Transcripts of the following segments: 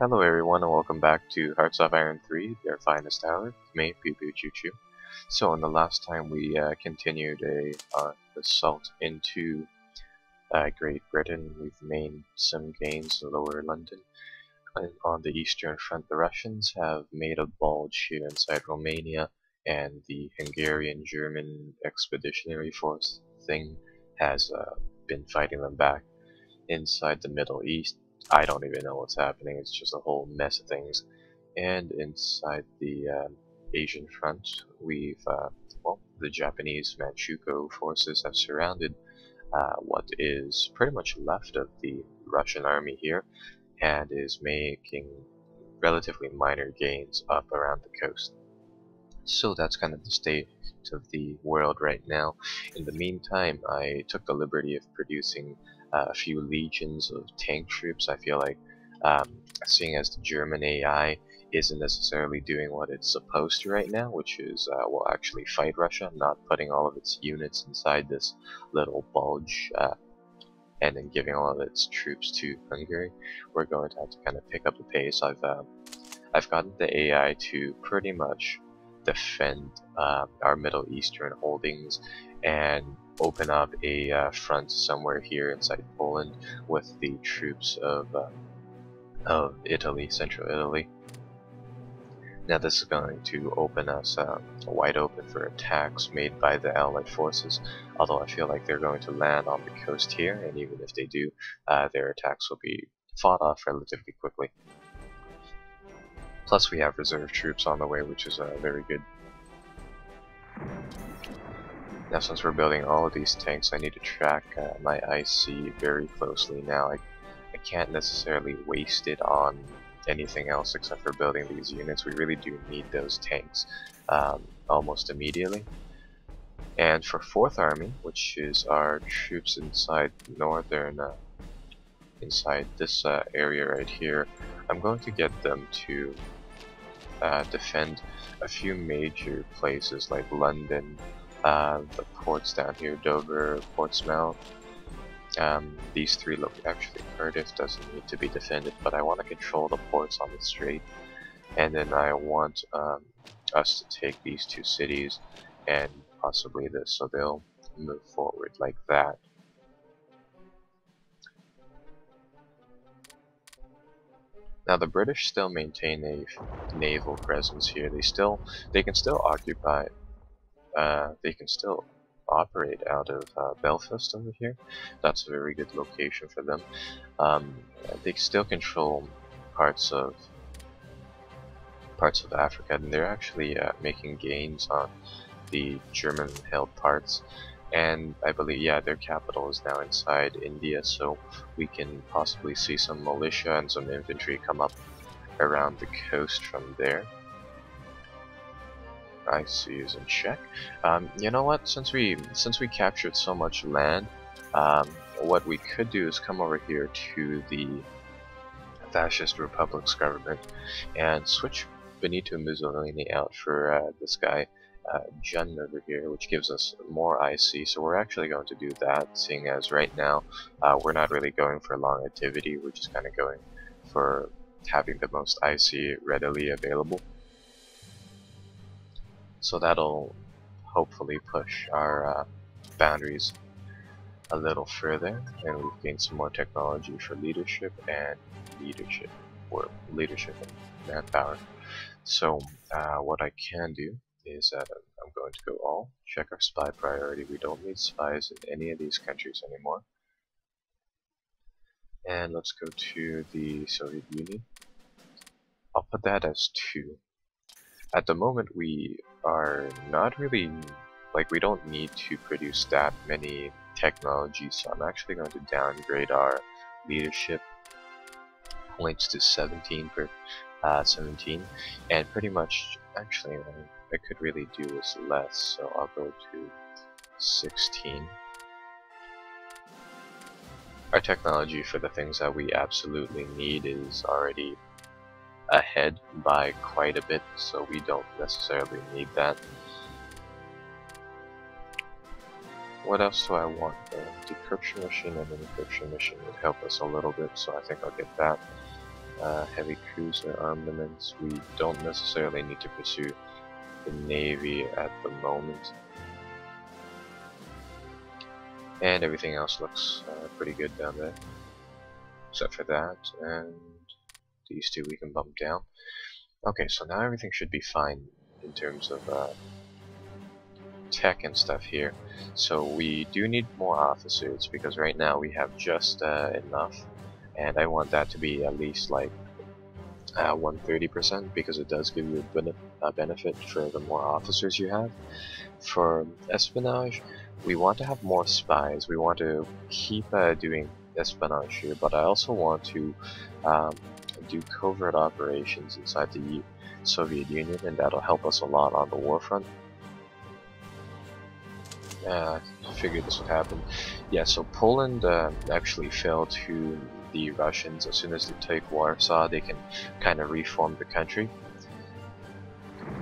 Hello everyone and welcome back to Hearts of Iron 3, their finest hour, with me, PPCC. So in the last time we continued a assault into Great Britain. We've made some gains in Lower London. And on the eastern front, the Russians have made a bulge here inside Romania, and the Hungarian-German expeditionary force thing has been fighting them back. Inside the Middle East, I don't even know what's happening. It's just a whole mess of things. And inside the Asian front, we've the Japanese Manchukuo forces have surrounded what is pretty much left of the Russian army here, and is making relatively minor gains up around the coast. So that's kind of the state of the world right now. In the meantime, I took the liberty of producing a few legions of tank troops. I feel like seeing as the German AI isn't necessarily doing what it's supposed to right now, which is actually fight Russia, not putting all of its units inside this little bulge and then giving all of its troops to Hungary, we're going to have to kind of pick up the pace. I've gotten the AI to pretty much defend our Middle Eastern holdings and open up a front somewhere here inside Poland with the troops of Italy, Central Italy. Now this is going to open us wide open for attacks made by the Allied forces, although I feel like they're going to land on the coast here, and even if they do, their attacks will be fought off relatively quickly. Plus we have reserve troops on the way, which is very good. Now since we're building all of these tanks, I need to track my IC very closely. Now I can't necessarily waste it on anything else except for building these units. We really do need those tanks almost immediately. And for 4th Army, which is our troops inside northern, inside this area right here, I'm going to get them to defend a few major places like London, the ports down here, Dover, Portsmouth. These three look actually, Cardiff doesn't need to be defended, but I want to control the ports on the strait, and then I want us to take these 2 cities and possibly this, so they'll move forward like that. Now the British still maintain a naval presence here. They can still occupy. They can still operate out of Belfast over here. That's a very good location for them. They still control parts of Africa, and they're actually making gains on the German-held parts. And I believe, yeah, their capital is now inside India, so we can possibly see some militia and some infantry come up around the coast from there. IC is in check. You know what? Since we captured so much land, what we could do is come over here to the Fascist Republic's government and switch Benito Mussolini out for this guy Jun over here, which gives us more IC. So we're actually going to do that, seeing as right now we're not really going for long activity. We're just kind of going for having the most IC readily available. So that'll hopefully push our boundaries a little further, and we've gained some more technology for leadership and manpower. So what I can do is that I'm going to go all, check our spy priority. We don't need spies in any of these countries anymore. And let's go to the Soviet Union. I'll put that as 2. At the moment we are not really, we don't need to produce that many technologies, so I'm actually going to downgrade our leadership points to 17 per 17, and pretty much, actually what I could really do is less, so I'll go to 16. Our technology for the things that we absolutely need is already ahead by quite a bit, so we don't necessarily need that. What else do I want? The decryption machine and an encryption machine would help us a little bit, so I think I'll get that. heavy cruiser armaments. We don't necessarily need to pursue the Navy at the moment. And everything else looks pretty good down there. Except for that, and these two we can bump down. Okay, so now everything should be fine in terms of tech and stuff here. So we do need more officers because right now we have just enough, and I want that to be at least like 130% because it does give you a benefit for the more officers you have. For espionage, we want to have more spies. We want to keep doing espionage here, but I also want to do covert operations inside the Soviet Union, and that'll help us a lot on the war front. I figured this would happen. Yeah, so Poland actually fell to the Russians. As soon as they take Warsaw, they can kind of reform the country.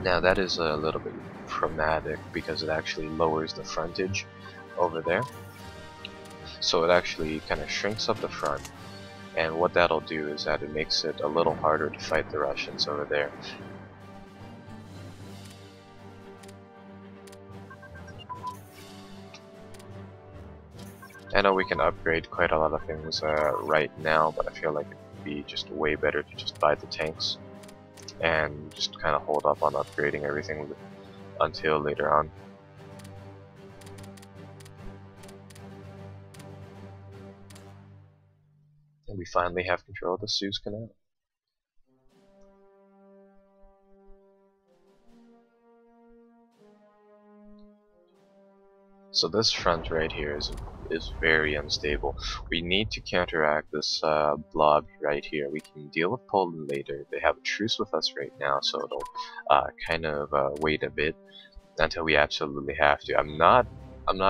Now that is a little bit problematic because it actually lowers the frontage over there. So it actually kind of shrinks up the front, and what that'll do is that it makes it a little harder to fight the Russians over there. I know we can upgrade quite a lot of things right now, but I feel like it would be just way better to just buy the tanks and just kind of hold up on upgrading everything until later on. And we finally have control of the Suez Canal. So this front right here is very unstable. We need to counteract this blob right here. We can deal with Poland later. They have a truce with us right now, so it'll kind of wait a bit until we absolutely have to. I'm not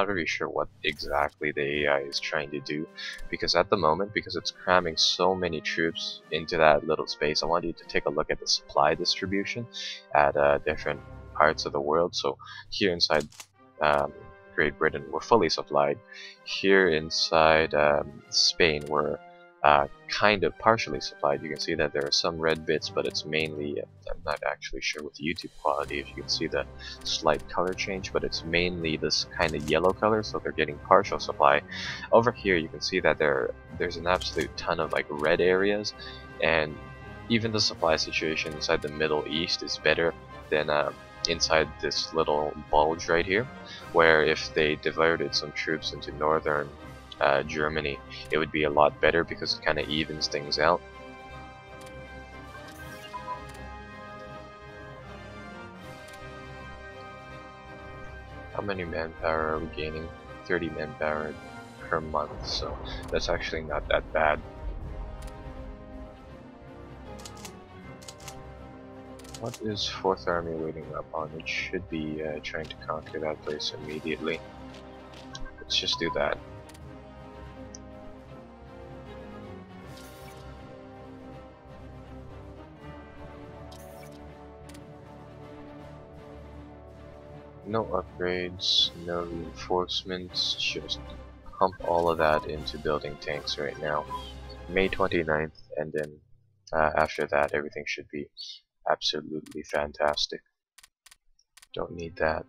very sure what exactly the AI is trying to do, because at the moment, because it's cramming so many troops into that little space, I want you to take a look at the supply distribution at different parts of the world. So here inside Great Britain, we're fully supplied. Here inside Spain, we're kind of partially supplied. You can see that there are some red bits, but it's mainly, I'm not actually sure with YouTube quality if you can see the slight color change, but it's mainly this kind of yellow color, so they're getting partial supply. Over here you can see that there's an absolute ton of like red areas, and even the supply situation inside the Middle East is better than inside this little bulge right here, where if they diverted some troops into northern Germany, it would be a lot better because it kind of evens things out. How many manpower are we gaining? 30 manpower per month, so that's actually not that bad. What is 4th Army waiting up on? It should be trying to conquer that place immediately. Let's just do that. No upgrades, no reinforcements, just pump all of that into building tanks right now. May 29th, and then after that everything should be absolutely fantastic. Don't need that.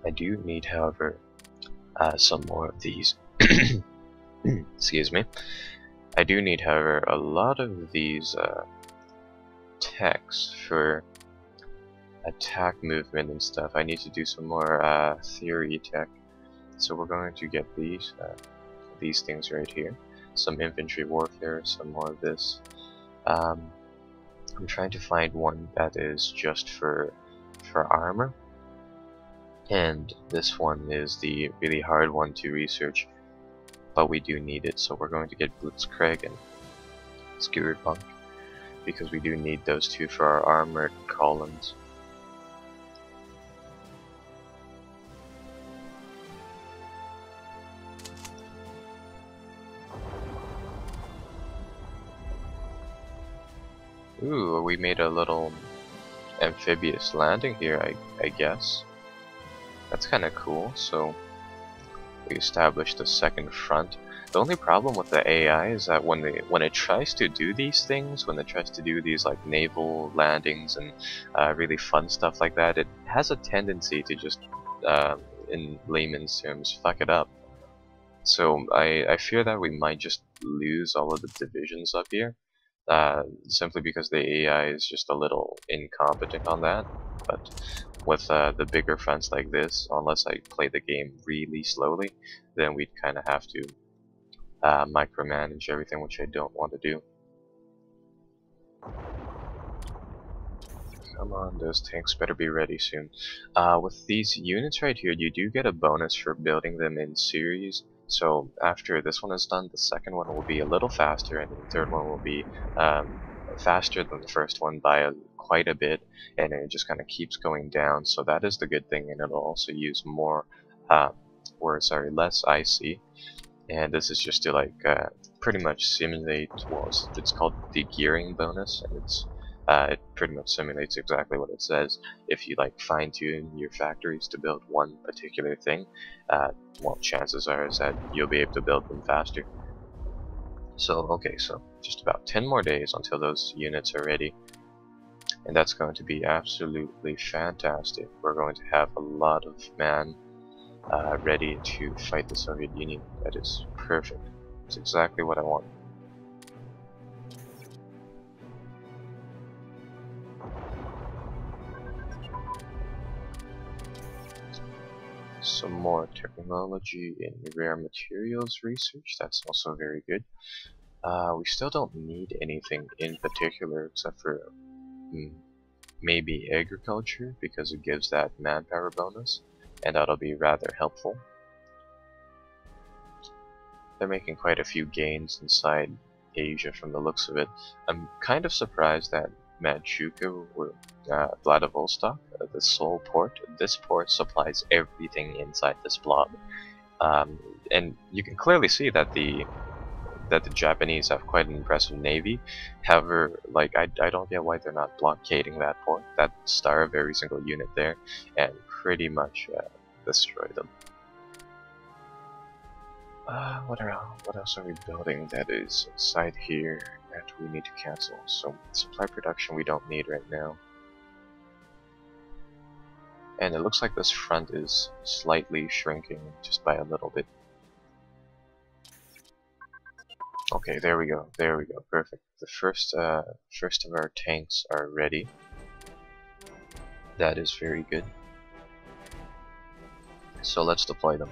I do need, however, some more of these. Excuse me. I do need, however, a lot of these techs for attack movement and stuff. I need to do some more theory tech. So we're going to get these things right here. Some infantry warfare, some more of this. I'm trying to find one that is just for armor, and this one is the really hard one to research, but we do need it, so we're going to get Blitzkrieg and Skewerbunk because we do need those two for our armored columns. Ooh, we made a little amphibious landing here, I guess. That's kind of cool. So we established a second front. The only problem with the AI is that when it tries to do these things, when it tries to do these like naval landings and really fun stuff like that, it has a tendency to just, in layman's terms, fuck it up. So I fear that we might just lose all of the divisions up here, simply because the AI is just a little incompetent on that. But with the bigger fronts like this, unless I play the game really slowly, then we'd kind of have to micromanage everything, which I don't want to do. Come on, those tanks better be ready soon. With these units right here, you do get a bonus for building them in series. So after this one is done, the second one will be a little faster, and the third one will be faster than the first one by quite a bit, and it just kind of keeps going down. So that is the good thing, and it'll also use more, less IC. And this is just to like pretty much simulate, well, it's called the gearing bonus, and it pretty much simulates exactly what it says. If you like fine-tune your factories to build one particular thing, well, chances are is that you'll be able to build them faster. So okay, so just about 10 more days until those units are ready, and that's going to be absolutely fantastic. We're going to have a lot of man ready to fight the Soviet Union. That is perfect. It's exactly what I want. Some more technology in rare materials research. That's also very good. We still don't need anything in particular except for maybe agriculture, because it gives that manpower bonus, and that'll be rather helpful. They're making quite a few gains inside Asia from the looks of it. I'm kind of surprised that Manchukuo or Vladivostok, the Seoul port, this port supplies everything inside this blob. And you can clearly see that the Japanese have quite an impressive navy. However, like I don't get why they're not blockading that port. That starve every single unit there and pretty much destroy them. What else are we building that is inside here that we need to cancel? So supply production we don't need right now. And it looks like this front is slightly shrinking just by a little bit. Okay, there we go, perfect. The first of our tanks are ready. That is very good. So let's deploy them.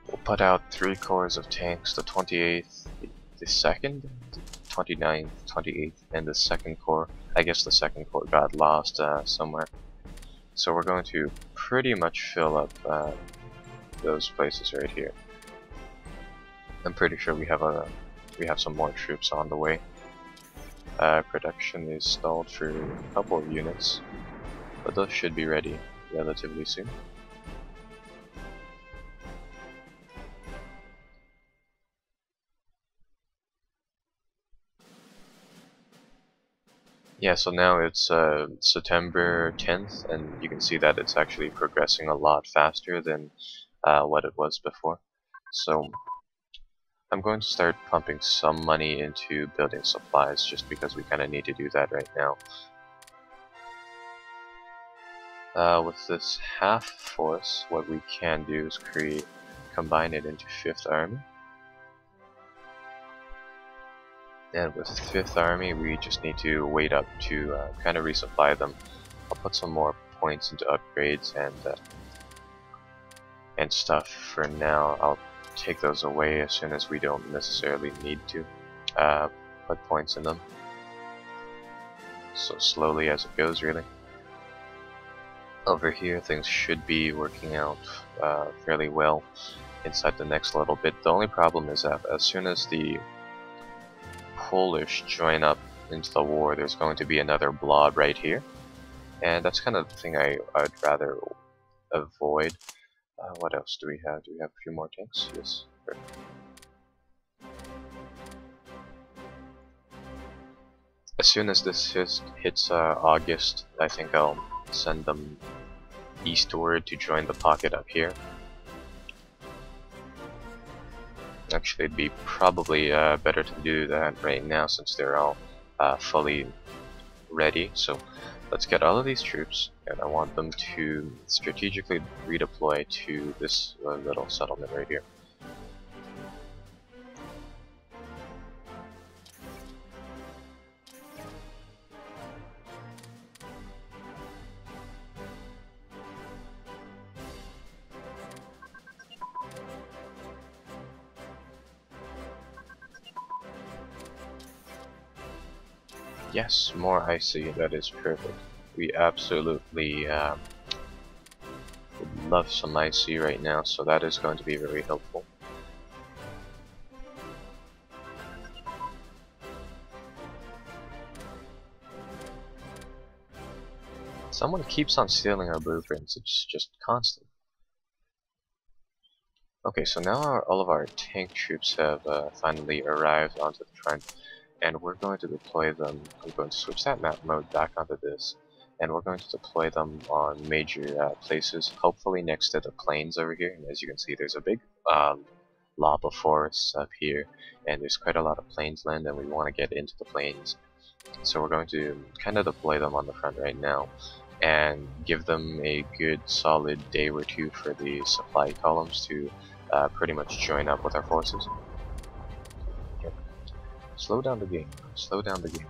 We'll put out 3 corps of tanks, the 28th, the 2nd, the 29th, 28th, and the 2nd corps. I guess the 2nd corps got lost somewhere. So we're going to pretty much fill up those places right here. I'm pretty sure we have some more troops on the way. Production is stalled for a couple of units, but those should be ready relatively soon. Yeah, so now it's September 10th, and you can see that it's actually progressing a lot faster than what it was before. So I'm going to start pumping some money into building supplies, just because we kind of need to do that right now. With this half force, what we can do is combine it into 5th Army. And with 5th Army, we just need to wait up to kind of resupply them. I'll put some more points into upgrades and stuff for now. I'll take those away as soon as we don't necessarily need to put points in them. So slowly as it goes, really. Over here, things should be working out fairly well inside the next little bit. The only problem is that as soon as the Polish join up into the war, there's going to be another blob right here, and that's kind of the thing I'd rather avoid. What else do we have? Do we have a few more tanks? Yes. Perfect. As soon as this hits August, I think I'll send them eastward to join the pocket up here. Actually, it'd be probably better to do that right now since they're all fully ready. So let's get all of these troops, and I want them to strategically redeploy to this little settlement right here. Yes, more icy, that is perfect. We absolutely would love some icy right now, so that is going to be very helpful. Someone keeps on stealing our blueprints, it's just constant. Okay, so now all of our tank troops have finally arrived onto the front, and we're going to deploy them. I'm going to switch that map mode back onto this, and we're going to deploy them on major places, hopefully next to the plains over here. And as you can see, there's a big lava forest up here, and there's quite a lot of plains land, and we want to get into the plains. So we're going to kind of deploy them on the front right now, and give them a good solid day or two for the supply columns to pretty much join up with our forces. Okay. Slow down the game. Slow down the game.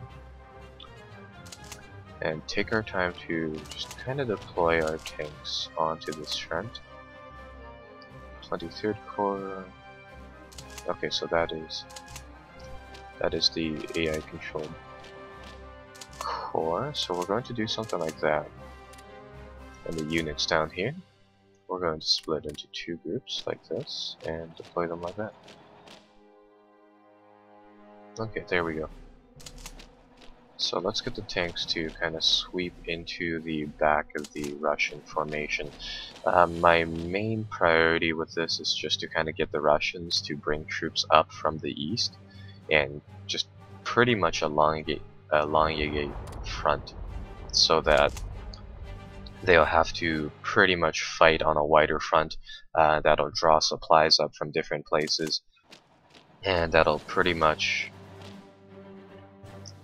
And take our time to just kind of deploy our tanks onto this front. 23rd Corps. Okay, so that is the AI controlled core. So we're going to do something like that. And the units down here, we're going to split into two groups like this and deploy them like that. Okay, there we go. So let's get the tanks to kind of sweep into the back of the Russian formation. My main priority with this is just to kind of get the Russians to bring troops up from the east and just pretty much elongate front, so that they'll have to pretty much fight on a wider front. That'll draw supplies up from different places, and that'll pretty much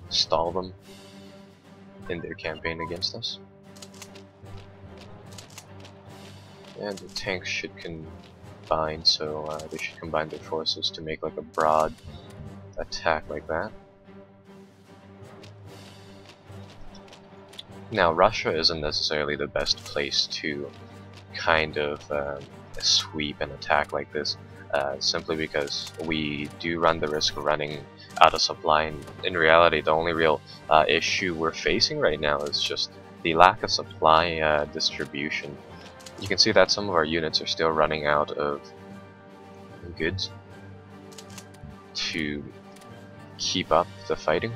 stall them in their campaign against us. And the tanks should combine, so they should combine their forces to make like a broad attack like that. Now, Russia isn't necessarily the best place to kind of sweep an attack like this, simply because we do run the risk of running out of supply, and in reality the only real issue we're facing right now is just the lack of supply distribution. You can see that some of our units are still running out of goods to keep up the fighting.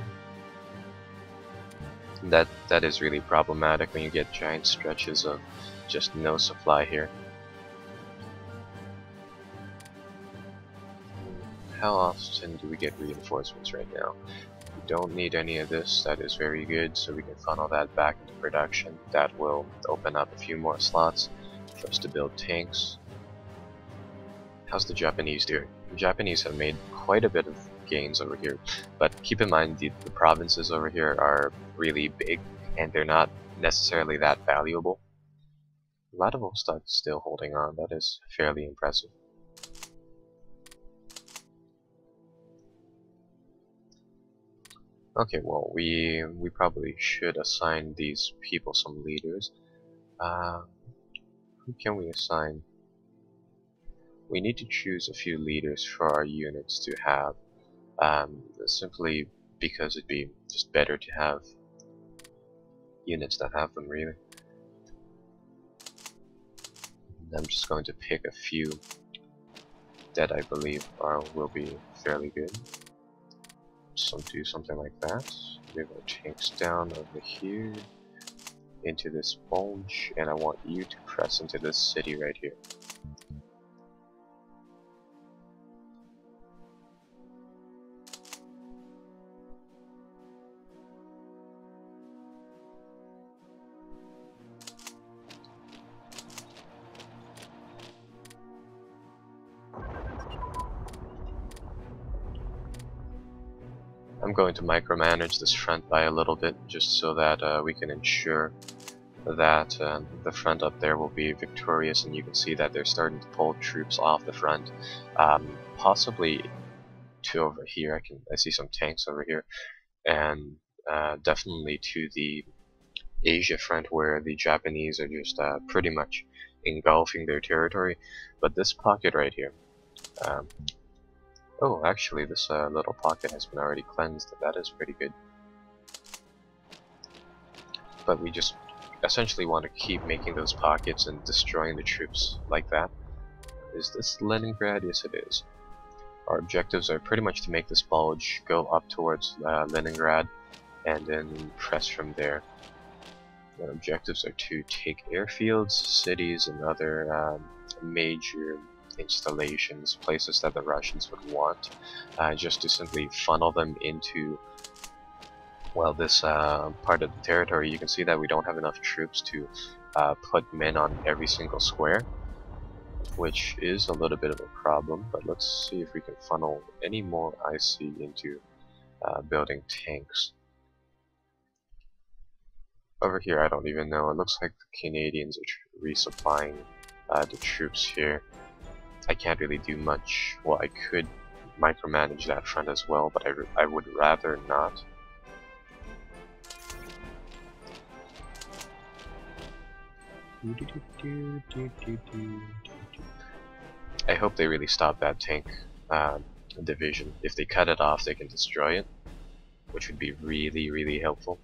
That is really problematic when you get giant stretches of just no supply here. How often do we get reinforcements right now? We don't need any of this. That is very good, so we can funnel that back into production. That will open up a few more slots for us to build tanks. How's the Japanese doing? The Japanese have made quite a bit of gains over here, but keep in mind the provinces over here are really big and they're not necessarily that valuable. Vladivostok is still holding on. That is fairly impressive. Okay, well, we probably should assign these people some leaders. Who can we assign? We need to choose a few leaders for our units to have, simply because it'd be just better to have units that have them, really. I'm just going to pick a few that I believe will be fairly good. Do something like that. Move our tanks down over here into this bulge, and I want you to press into this city right here. I'm going to micromanage this front by a little bit, just so that we can ensure that the front up there will be victorious, and you can see that they're starting to pull troops off the front, possibly to over here. I see some tanks over here, and definitely to the Asia front, where the Japanese are just pretty much engulfing their territory. But this pocket right here, oh, actually this little pocket has been already cleansed. That is pretty good. But we just essentially want to keep making those pockets and destroying the troops like that. Is this Leningrad? Yes, it is. Our objectives are pretty much to make this bulge go up towards Leningrad and then press from there. Our objectives are to take airfields, cities, and other major installations, places that the Russians would want, just to simply funnel them into, well, this part of the territory. You can see that we don't have enough troops to put men on every single square, which is a little bit of a problem, but let's see if we can funnel any more IC into building tanks. Over here, I don't even know. It looks like the Canadians are resupplying the troops here. I can't really do much. Well, I could micromanage that front as well, but I would rather not. I hope they really stop that tank division. If they cut it off, they can destroy it, which would be really, really helpful.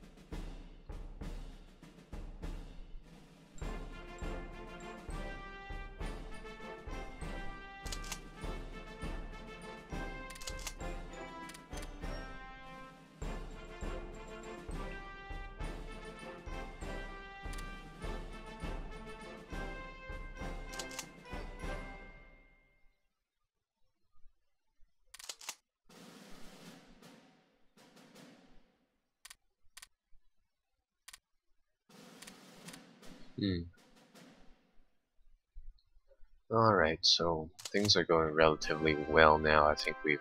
Alright, so things are going relatively well now. I think we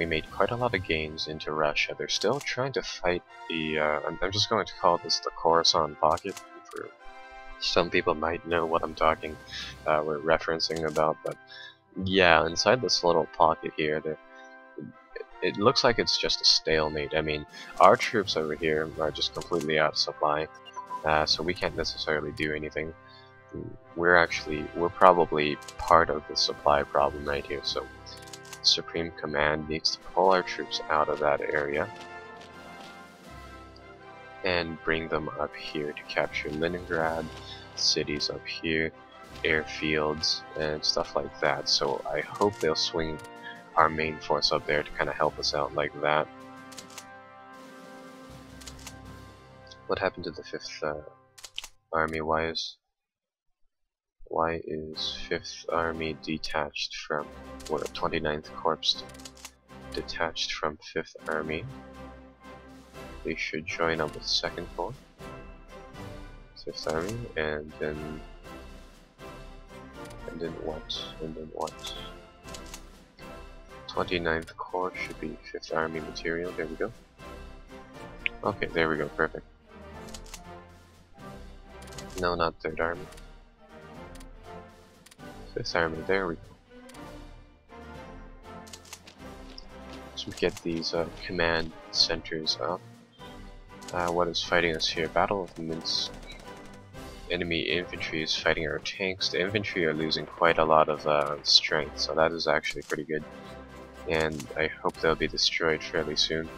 made quite a lot of gains into Russia. They're still trying to fight the I'm just going to call this the Khorasan Pocket. For some people might know what I'm we're referencing about, but yeah, inside this little pocket here, it looks like it's just a stalemate. I mean, our troops over here are just completely out of supply, so we can't necessarily do anything. We're probably part of the supply problem right here, so Supreme Command needs to pull our troops out of that area and bring them up here to capture Leningrad, cities up here, airfields, and stuff like that. So I hope they'll swing our main force up there to kind of help us out like that. What happened to the 5th Army? Why is 5th Army detached from, or 29th Corps detached from 5th Army? They should join up with 2nd Corps, 5th Army, and then what? 29th Corps should be 5th Army material. There we go. Okay, there we go, perfect. No, not 3rd Army. 5th Army, there we go. So we get these command centers up. What is fighting us here? Battle of Minsk. Enemy infantry is fighting our tanks. The infantry are losing quite a lot of strength, so that is actually pretty good. And I hope they'll be destroyed fairly soon.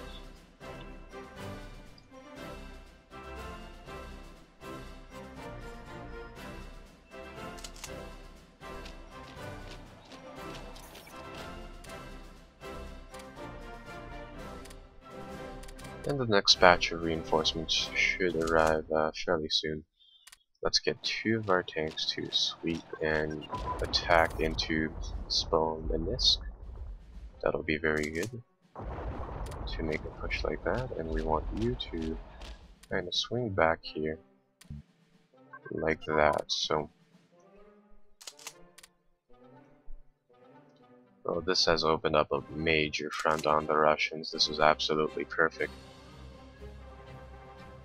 And the next batch of reinforcements should arrive fairly soon. Let's get 2 of our tanks to sweep and attack into Smolensk. That'll be very good to make a push like that, and we want you to kind of swing back here like that. So Well, this has opened up a major front on the Russians. This is absolutely perfect.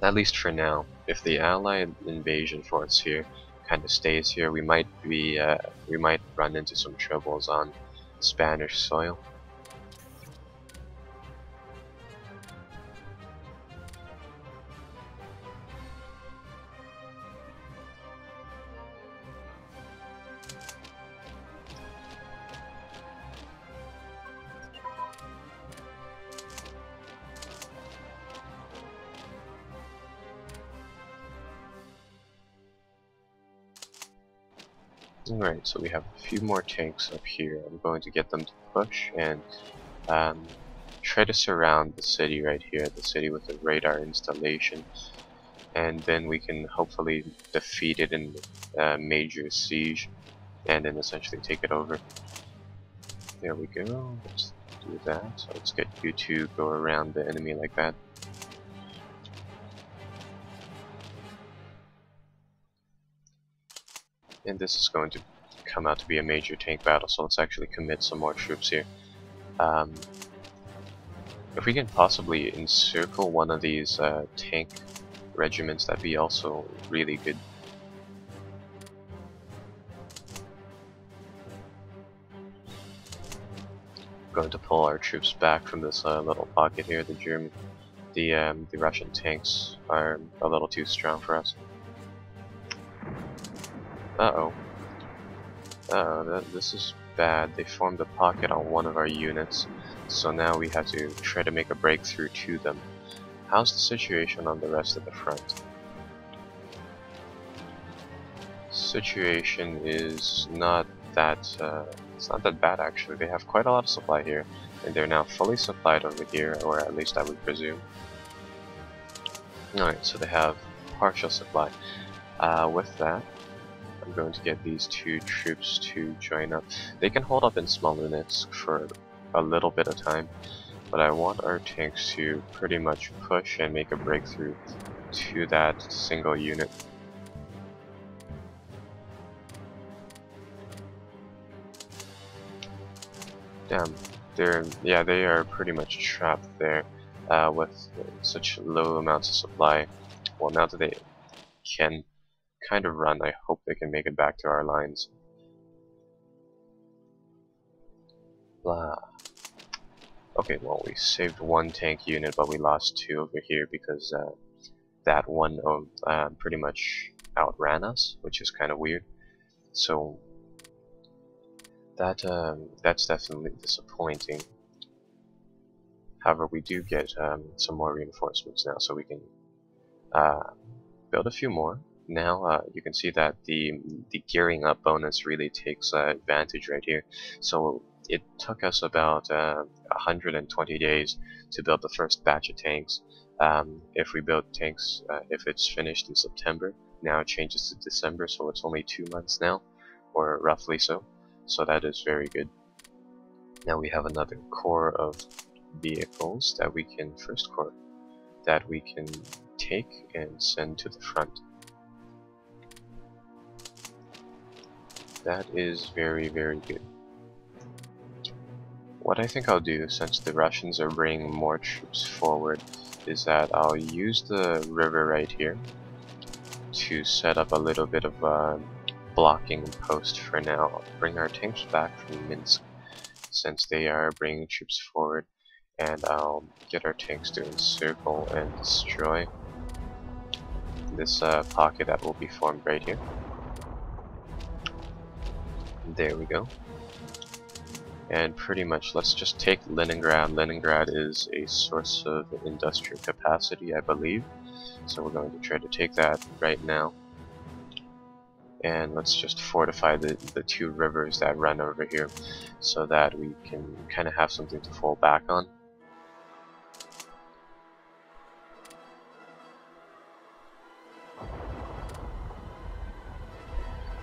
At least for now. If the Allied invasion force here kind of stays here, we might run into some troubles on Spanish soil. Alright, so we have a few more tanks up here. I'm going to get them to push and try to surround the city right here, the city with the radar installation, and then we can hopefully defeat it in a major siege and then essentially take it over. There we go, let's do that. So let's get you to go around the enemy like that. And this is going to come out to be a major tank battle, so let's actually commit some more troops here. If we can possibly encircle one of these tank regiments, that'd be also really good. Going to pull our troops back from this little pocket here. The Russian tanks are a little too strong for us. Uh-oh. This is bad. They formed a pocket on one of our units, so now we have to try to make a breakthrough to them. How's the situation on the rest of the front? Situation is not that it's not that bad actually. They have quite a lot of supply here, and they're now fully supplied over here, or at least I would presume. Alright, so they have partial supply. With that, I'm going to get these two troops to join up. They can hold up in small units for a little bit of time, but I want our tanks to pretty much push and make a breakthrough to that single unit. Damn, they are pretty much trapped there with such low amounts of supply. Well, now that they can kind of run, I hope they can make it back to our lines. Blah. Okay, well, we saved one tank unit, but we lost two over here because that one pretty much outran us, which is kind of weird. So that's definitely disappointing. However, we do get some more reinforcements now, so we can build a few more. Now you can see that the gearing up bonus really takes advantage right here. So it took us about 120 days to build the first batch of tanks. If we build tanks, if it's finished in September, now it changes to December, so it's only 2 months now, or roughly so. So that is very good. Now we have another core of vehicles that we can, first core, that we can take and send to the front. That is very, very good. What I think I'll do, since the Russians are bringing more troops forward, is that I'll use the river right here to set up a little bit of a blocking post for now. I'll bring our tanks back from Minsk, since they are bringing troops forward, and I'll get our tanks to encircle and destroy this pocket that will be formed right here. There we go. And pretty much let's just take Leningrad. Leningrad is a source of industrial capacity, I believe. So we're going to try to take that right now. And let's just fortify the two rivers that run over here so that we can kind of have something to fall back on.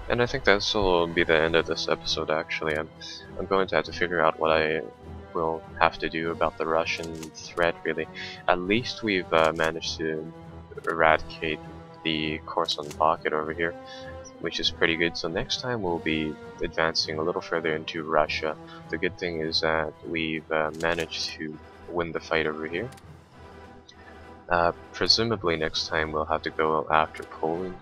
And I think this will be the end of this episode actually. I'm going to have to figure out what I will have to do about the Russian threat really. At least we've managed to eradicate the Khorasan Pocket over here. which is pretty good. So next time we'll be advancing a little further into Russia. The good thing is that we've managed to win the fight over here. Presumably next time we'll have to go after Poland,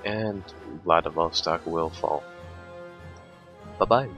and Vladivostok will fall. Bye-bye.